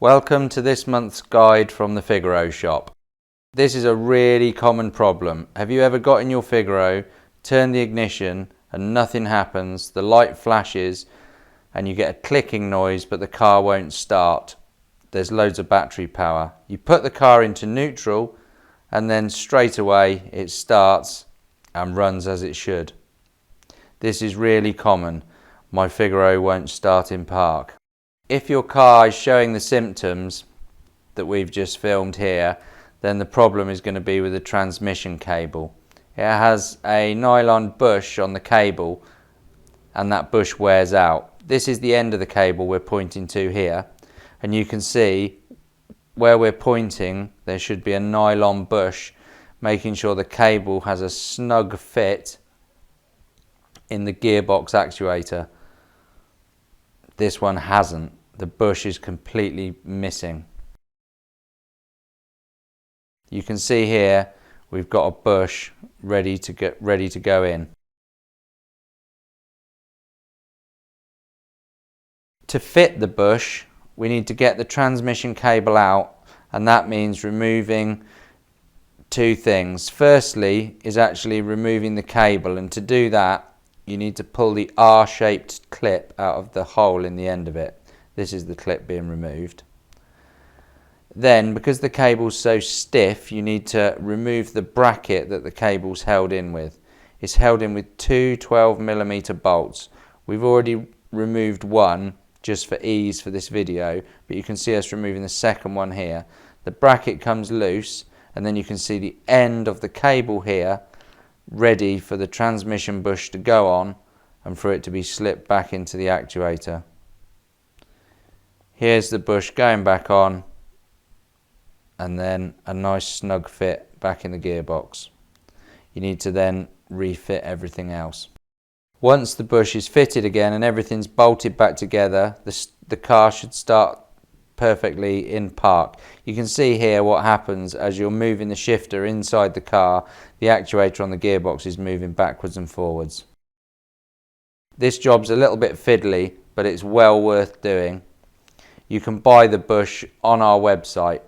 Welcome to this month's guide from the Figaro shop. This is a really common problem. Have you ever got in your Figaro, turn the ignition and nothing happens, the light flashes and you get a clicking noise but the car won't start? There's loads of battery power. You put the car into neutral and then straight away it starts and runs as it should. This is really common. My Figaro won't start in park. If your car is showing the symptoms that we've just filmed here, then the problem is going to be with the transmission cable. It has a nylon bush on the cable and that bush wears out. This is the end of the cable we're pointing to here, and you can see where we're pointing there should be a nylon bush, making sure the cable has a snug fit in the gearbox actuator. This one hasn't. The bush is completely missing. You can see here we've got a bush ready to go in. To fit the bush, we need to get the transmission cable out, and that means removing two things. Firstly is actually removing the cable, and to do that you need to pull the R-shaped clip out of the hole in the end of it. This is the clip being removed. Then, because the cable's so stiff, you need to remove the bracket that the cable's held in with. It's held in with two 12mm bolts. We've already removed one just for ease for this video, but you can see us removing the second one here. The bracket comes loose, and then you can see the end of the cable here ready for the transmission bush to go on and for it to be slipped back into the actuator. Here's the bush going back on, and then a nice snug fit back in the gearbox. You need to then refit everything else. Once the bush is fitted again and everything's bolted back together, the car should start perfectly in park. You can see here what happens as you're moving the shifter inside the car. The actuator on the gearbox is moving backwards and forwards. This job's a little bit fiddly, but it's well worth doing. You can buy the bush on our website.